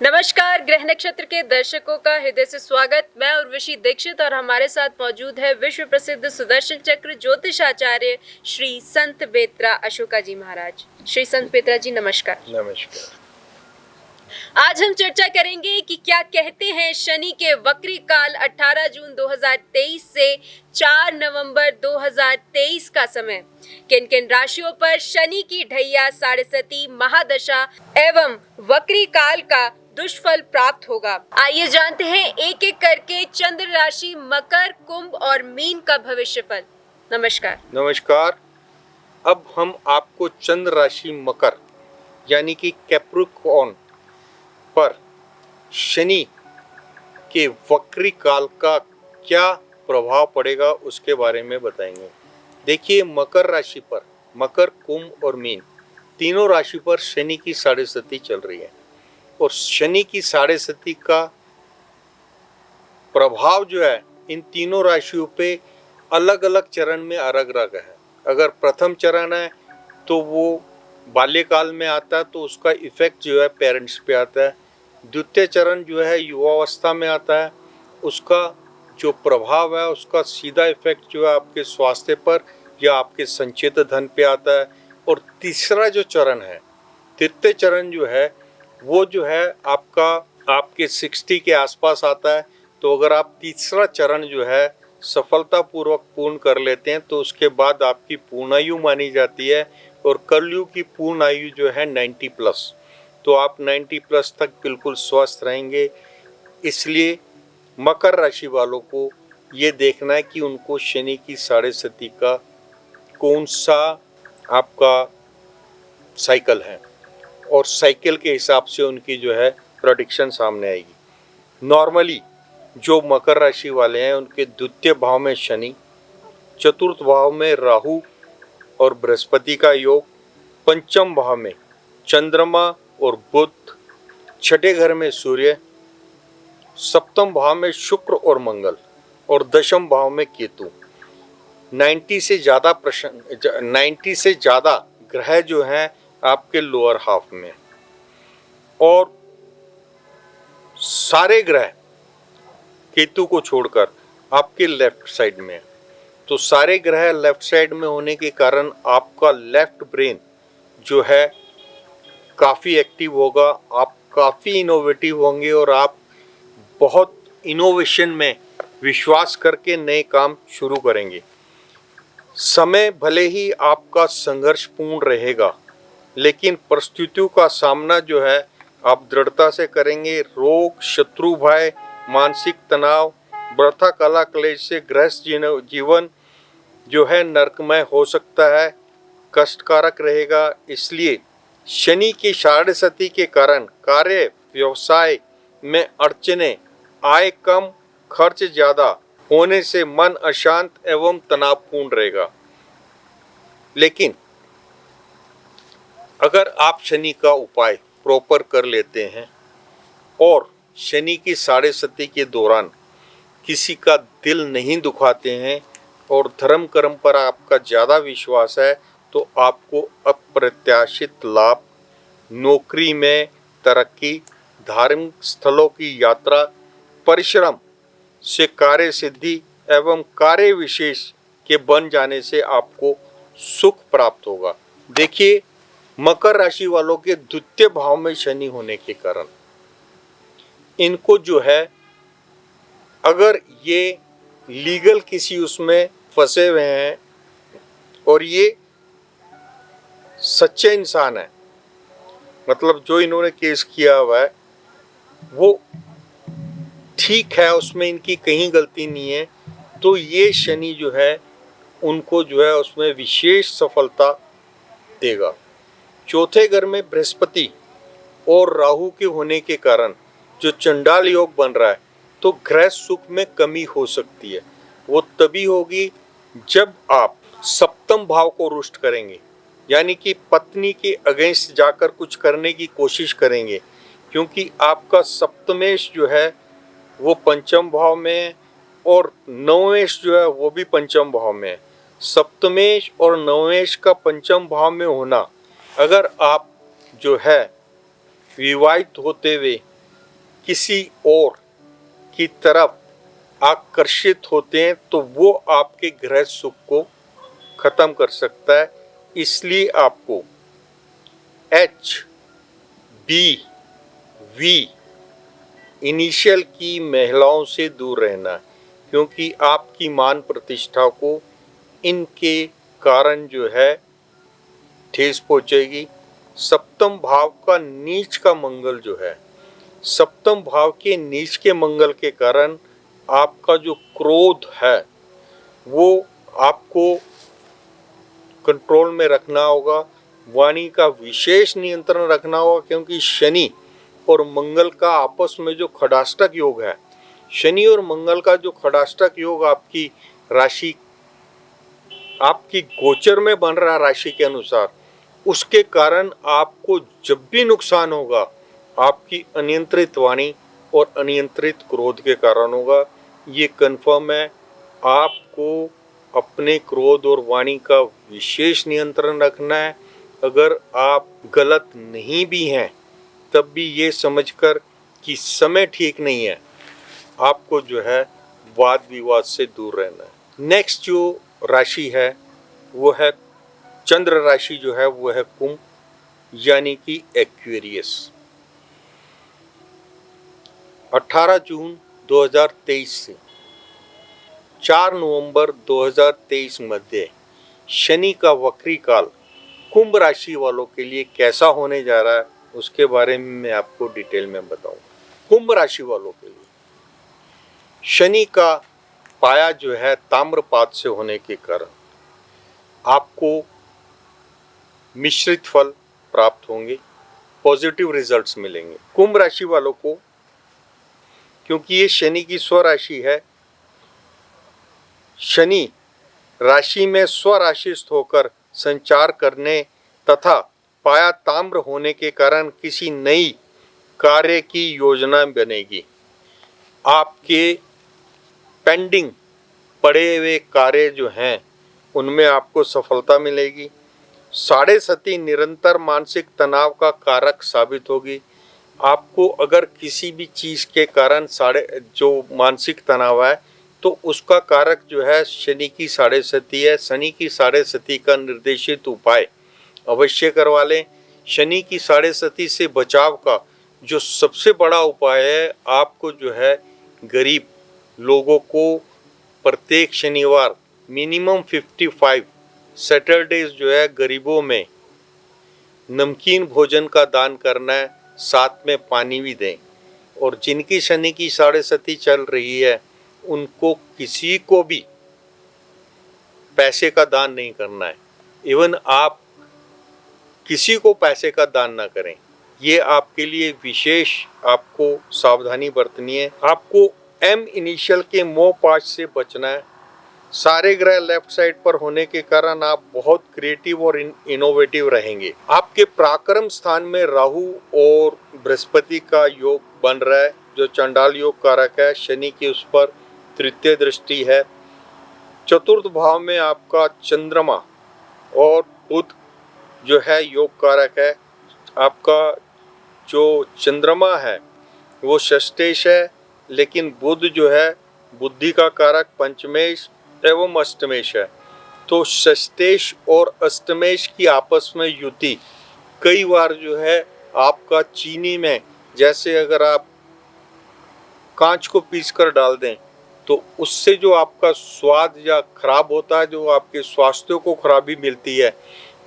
नमस्कार, ग्रह नक्षत्र के दर्शकों का हृदय से स्वागत। मैं उर्वशी दीक्षित और हमारे साथ मौजूद है विश्व प्रसिद्ध सुदर्शन चक्र ज्योतिष आचार्य श्री संत बेत्रा अशोका जी महाराज। श्री संत बेत्रा जी नमस्कार। नमस्कार। आज हम चर्चा करेंगे कि क्या कहते हैं शनि के वक्री काल 18 जून 2023 से 4 नवंबर 2023 का समय किन किन राशियों पर शनि की ढैया साढ़े महादशा एवं वक्री काल का दुष्फल प्राप्त होगा। आइए जानते हैं एक एक करके चंद्र राशि मकर, कुंभ और मीन का भविष्यफल। नमस्कार। नमस्कार। अब हम आपको चंद्र राशि मकर यानी कि कैप्रिकॉर्न पर शनि के वक्री काल का क्या प्रभाव पड़ेगा उसके बारे में बताएंगे। देखिए, मकर राशि पर, मकर, कुंभ और मीन तीनों राशि पर शनि की साढ़े चल रही है और शनि की साढ़े का प्रभाव जो है इन तीनों राशियों पे अलग अलग चरण में अलग अलग है। अगर प्रथम चरण है तो वो बाल्यकाल में आता है, तो उसका इफेक्ट जो है पेरेंट्स पे आता है। द्वितीय चरण जो है युवावस्था में आता है, उसका जो प्रभाव है उसका सीधा इफेक्ट जो है आपके स्वास्थ्य पर या आपके संचित धन पे आता है। और तीसरा जो चरण है, तृतीय चरण जो है वो जो है आपके 60 के आसपास आता है। तो अगर आप तीसरा चरण जो है सफलतापूर्वक पूर्ण कर लेते हैं तो उसके बाद आपकी पूर्णायु मानी जाती है और कलयुग की पूर्ण आयु जो है 90 प्लस। तो आप 90 प्लस तक बिल्कुल स्वस्थ रहेंगे। इसलिए मकर राशि वालों को ये देखना है कि उनको शनि की साढ़े का कौन सा आपका साइकिल है और साइकिल के हिसाब से उनकी जो है प्रेडिक्शन सामने आएगी। नॉर्मली जो मकर राशि वाले हैं उनके द्वितीय भाव में शनि, चतुर्थ भाव में राहु और बृहस्पति का योग, पंचम भाव में चंद्रमा और बुध, छठे घर में सूर्य, सप्तम भाव में शुक्र और मंगल और दशम भाव में केतु। 90 से ज़्यादा ग्रह जो हैं आपके लोअर हाफ में और सारे ग्रह केतु को छोड़कर आपके लेफ्ट साइड में। तो सारे ग्रह लेफ्ट साइड में होने के कारण आपका लेफ्ट ब्रेन जो है काफ़ी एक्टिव होगा, आप काफ़ी इनोवेटिव होंगे और आप बहुत इनोवेशन में विश्वास करके नए काम शुरू करेंगे। समय भले ही आपका संघर्षपूर्ण रहेगा लेकिन परिस्थितियों का सामना जो है आप दृढ़ता से करेंगे। रोग, शत्रु भय, मानसिक तनाव, वृथा कला क्लेश से ग्रस्त जीवन जो है नरकमय हो सकता है, कष्टकारक रहेगा। इसलिए शनि की साढ़े के कारण कार्य व्यवसाय में अड़चने, आय कम, खर्च ज़्यादा होने से मन अशांत एवं तनावपूर्ण रहेगा। लेकिन अगर आप शनि का उपाय प्रॉपर कर लेते हैं और शनि की साढ़े के दौरान किसी का दिल नहीं दुखाते हैं और धर्म कर्म पर आपका ज़्यादा विश्वास है तो आपको अप्रत्याशित लाभ, नौकरी में तरक्की, धार्मिक स्थलों की यात्रा, परिश्रम से कार्य सिद्धि एवं कार्य विशेष के बन जाने से आपको सुख प्राप्त होगा। देखिए, मकर राशि वालों के द्वितीय भाव में शनि होने के कारण इनको जो है, अगर ये लीगल किसी उसमें फंसे हुए हैं और ये सच्चे इंसान है, मतलब जो इन्होंने केस किया हुआ है वो ठीक है, उसमें इनकी कहीं गलती नहीं है, तो ये शनि जो है उनको जो है उसमें विशेष सफलता देगा। चौथे घर में बृहस्पति और राहु के होने के कारण जो चंडाल योग बन रहा है, तो ग्रह सुख में कमी हो सकती है। वो तभी होगी जब आप सप्तम भाव को रुष्ट करेंगे, यानी कि पत्नी के अगेंस्ट जाकर कुछ करने की कोशिश करेंगे, क्योंकि आपका सप्तमेश जो है वो पंचम भाव में है और नवमेश जो है वो भी पंचम भाव में है। सप्तमेश और नवमेश का पंचम भाव में होना, अगर आप जो है विवाहित होते हुए किसी और की तरफ आकर्षित होते हैं तो वो आपके गृह सुख को खत्म कर सकता है। इसलिए आपको एच, बी, वी इनिशियल की महिलाओं से दूर रहना है, क्योंकि आपकी मान प्रतिष्ठा को इनके कारण जो है ठेस पहुंचेगी। सप्तम भाव का नीच का मंगल जो है, सप्तम भाव के नीच के मंगल के कारण आपका जो क्रोध है वो आपको कंट्रोल में रखना होगा। वाणी का विशेष नियंत्रण रखना होगा, क्योंकि शनि और मंगल का आपस में जो खडाष्टक योग है, शनि और मंगल का जो खडाष्टक योग आपकी राशि, आपकी गोचर में बन रहा राशि के अनुसार, उसके कारण आपको जब भी नुकसान होगा आपकी अनियंत्रित वाणी और अनियंत्रित क्रोध के कारण होगा। ये कन्फर्म है। आपको अपने क्रोध और वाणी का विशेष नियंत्रण रखना है। अगर आप गलत नहीं भी हैं तब भी ये समझकर कि समय ठीक नहीं है, आपको जो है वाद विवाद से दूर रहना है। नेक्स्ट जो राशि है वो है चंद्र राशि, जो है वो है कुंभ, यानी कि एक्वेरियस। 18 जून 2023 से 4 नवंबर 2023 मध्य शनि का वक्री काल कुंभ राशि वालों के लिए कैसा होने जा रहा है, उसके बारे में मैं आपको डिटेल में बताऊंगा। कुंभ राशि वालों के लिए शनि का पाया जो है ताम्रपात से होने के कारण आपको मिश्रित फल प्राप्त होंगे, पॉजिटिव रिजल्ट्स मिलेंगे। कुंभ राशि वालों को, क्योंकि ये शनि की स्वराशि है, शनि राशि में स्वराशिस्थ होकर संचार करने तथा पाया ताम्र होने के कारण किसी नई कार्य की योजना बनेगी। आपके पेंडिंग पड़े हुए कार्य जो हैं उनमें आपको सफलता मिलेगी। साढ़े सती निरंतर मानसिक तनाव का कारक साबित होगी। आपको अगर किसी भी चीज़ के कारण जो मानसिक तनाव है तो उसका कारक जो है शनि की साढ़े सती है। शनि की साढ़े सती का निर्देशित उपाय अवश्य करवा लें। शनि की साढ़े सती से बचाव का जो सबसे बड़ा उपाय है, आपको जो है गरीब लोगों को प्रत्येक शनिवार मिनिमम 55 सैटरडेज जो है गरीबों में नमकीन भोजन का दान करना है, साथ में पानी भी दें। और जिनकी शनि की साढ़े सती चल रही है उनको किसी को भी पैसे का दान नहीं करना है। इवन आप किसी को पैसे का दान ना करें, ये आपके लिए विशेष आपको सावधानी बरतनी है। आपको एम इनिशियल के मोह पाश से बचना है। सारे ग्रह लेफ्ट साइड पर होने के कारण आप बहुत क्रिएटिव और इनोवेटिव रहेंगे। आपके पराक्रम स्थान में राहु और बृहस्पति का योग बन रहा है, जो चंडाल योग कारक है। शनि की उस पर तृतीय दृष्टि है। चतुर्थ भाव में आपका चंद्रमा और बुध जो है योग कारक है। आपका जो चंद्रमा है वो षष्ठेश है, लेकिन बुध जो है बुद्धि का कारक पंचमेश एवं अष्टमेश है। तो षष्ठेश और अष्टमेश की आपस में युति कई बार जो है आपका चीनी में, जैसे अगर आप कांच को पीस कर डाल दें तो उससे जो आपका स्वाद या खराब होता है, जो आपके स्वास्थ्य को खराबी मिलती है,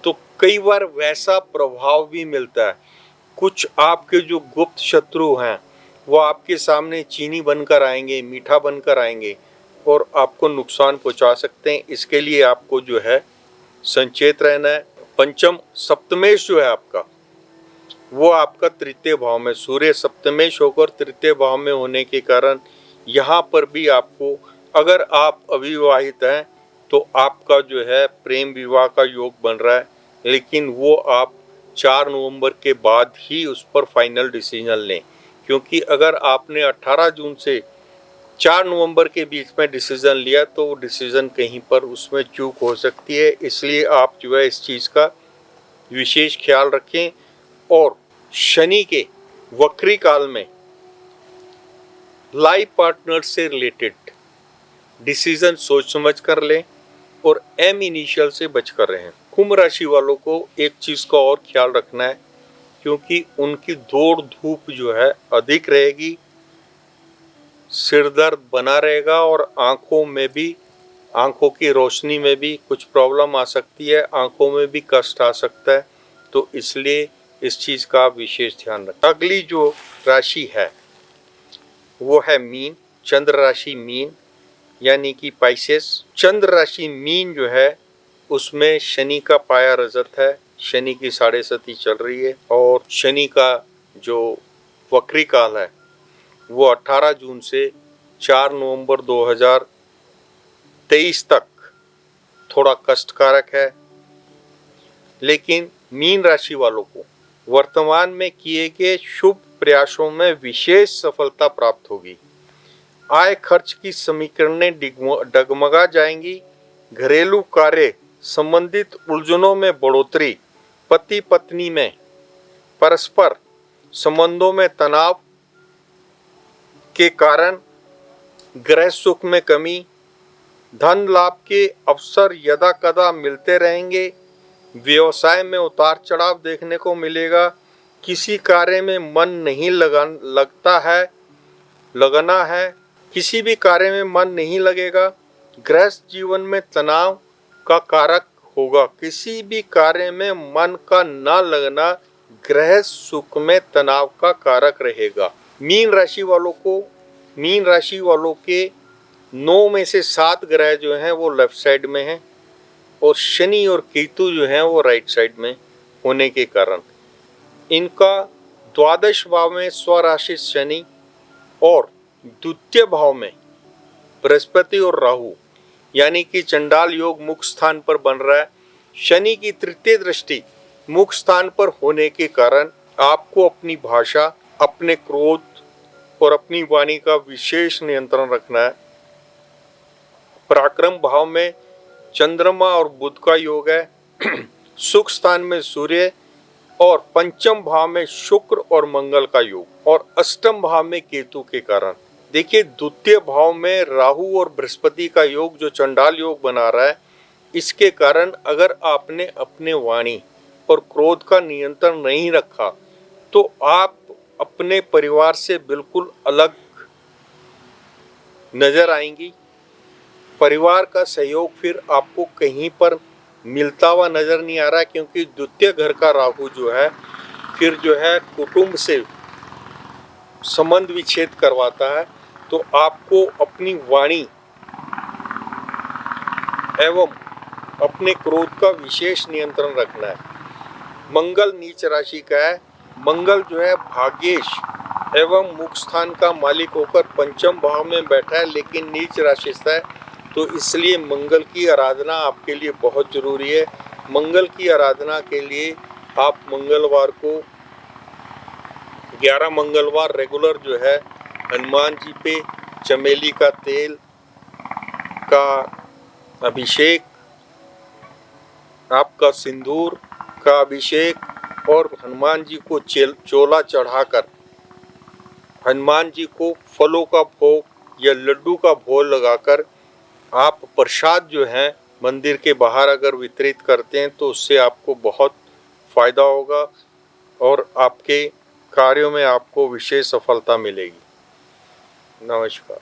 तो कई बार वैसा प्रभाव भी मिलता है। कुछ आपके जो गुप्त शत्रु हैं वो आपके सामने चीनी बनकर आएंगे, मीठा बनकर आएंगे और आपको नुकसान पहुंचा सकते हैं। इसके लिए आपको जो है संचेत रहना है। पंचम सप्तमेश जो है आपका, वो आपका तृतीय भाव में, सूर्य सप्तमेश होकर तृतीय भाव में होने के कारण यहाँ पर भी आपको, अगर आप अविवाहित हैं तो आपका जो है प्रेम विवाह का योग बन रहा है, लेकिन वो आप 4 नवंबर के बाद ही उस पर फाइनल डिसीजन लें। क्योंकि अगर आपने 18 जून से 4 नवंबर के बीच में डिसीजन लिया तो वो डिसीजन कहीं पर उसमें चूक हो सकती है। इसलिए आप जो है इस चीज़ का विशेष ख्याल रखें। और शनि के वक्री काल में लाइफ पार्टनर से रिलेटेड डिसीजन सोच समझ कर लें और एम इनिशियल से बच कर रहें। कुंभ राशि वालों को एक चीज़ का और ख्याल रखना है, क्योंकि उनकी दौड़ धूप जो है अधिक रहेगी, सिर दर्द बना रहेगा और आंखों की रोशनी में भी कुछ प्रॉब्लम आ सकती है, आंखों में भी कष्ट आ सकता है। तो इसलिए इस चीज़ का विशेष ध्यान रखें। अगली जो राशि है वो है मीन, चंद्र राशि मीन यानी कि पाइसेस। चंद्र राशि मीन जो है उसमें शनि का पाया रजत है, शनि की 7.5 चल रही है और शनि का जो वक्री काल है वो 18 जून से 4 नवंबर 2023 तक थोड़ा कष्टकारक है। लेकिन मीन राशि वालों को वर्तमान में किए गए शुभ प्रयासों में विशेष सफलता प्राप्त होगी। आय खर्च की समीकरणें डगमगा जाएंगी। घरेलू कार्य संबंधित उलझनों में बढ़ोतरी, पति पत्नी में परस्पर संबंधों में तनाव के कारण गृह सुख में कमी, धन लाभ के अवसर यदा कदा मिलते रहेंगे। व्यवसाय में उतार चढ़ाव देखने को मिलेगा। किसी कार्य में मन नहीं लगना है, किसी भी कार्य में मन नहीं लगेगा। गृहस्थ जीवन में तनाव का कारक होगा। किसी भी कार्य में मन का न लगना गृह सुख में तनाव का कारक रहेगा। मीन राशि वालों के 9 में से 7 ग्रह जो हैं वो लेफ्ट साइड में हैं और शनि और केतु जो हैं वो राइट साइड में होने के कारण इनका द्वादश भाव में स्वराशि शनि और द्वितीय भाव में बृहस्पति और राहु यानी कि चंडाल योग मुख्य स्थान पर बन रहा है। शनि की तृतीय दृष्टि मुख्य स्थान पर होने के कारण आपको अपनी भाषा, अपने क्रोध और अपनी वाणी का विशेष नियंत्रण रखना है। पराक्रम भाव में चंद्रमा और बुध का योग है, सुख स्थान में सूर्य और पंचम भाव में शुक्र और मंगल का योग और अष्टम भाव में केतु के कारण देखिए द्वितीय भाव में राहु और बृहस्पति का योग जो चंडाल योग बना रहा है, इसके कारण अगर आपने अपने वाणी और क्रोध का नियंत्रण नहीं रखा तो आप अपने परिवार से बिल्कुल अलग नजर आएंगी। परिवार का सहयोग फिर आपको कहीं पर मिलता हुआ नजर नहीं आ रहा है, क्योंकि द्वितीय घर का राहु जो है फिर जो है कुटुंब से संबंध विच्छेद करवाता है। तो आपको अपनी वाणी एवं अपने क्रोध का विशेष नियंत्रण रखना है। मंगल नीच राशि का है। मंगल जो है भाग्येश एवं मुख्य स्थान का मालिक होकर पंचम भाव में बैठा है, लेकिन नीच राशि से है, तो इसलिए मंगल की आराधना आपके लिए बहुत जरूरी है। मंगल की आराधना के लिए आप मंगलवार को 11 मंगलवार रेगुलर जो है हनुमान जी पे चमेली का तेल का अभिषेक, आपका सिंदूर का अभिषेक और हनुमान जी को चोला चढ़ाकर हनुमान जी को फलों का भोग या लड्डू का भोग लगाकर आप प्रसाद जो है मंदिर के बाहर अगर वितरित करते हैं तो उससे आपको बहुत फायदा होगा और आपके कार्यों में आपको विशेष सफलता मिलेगी। नमस्कार।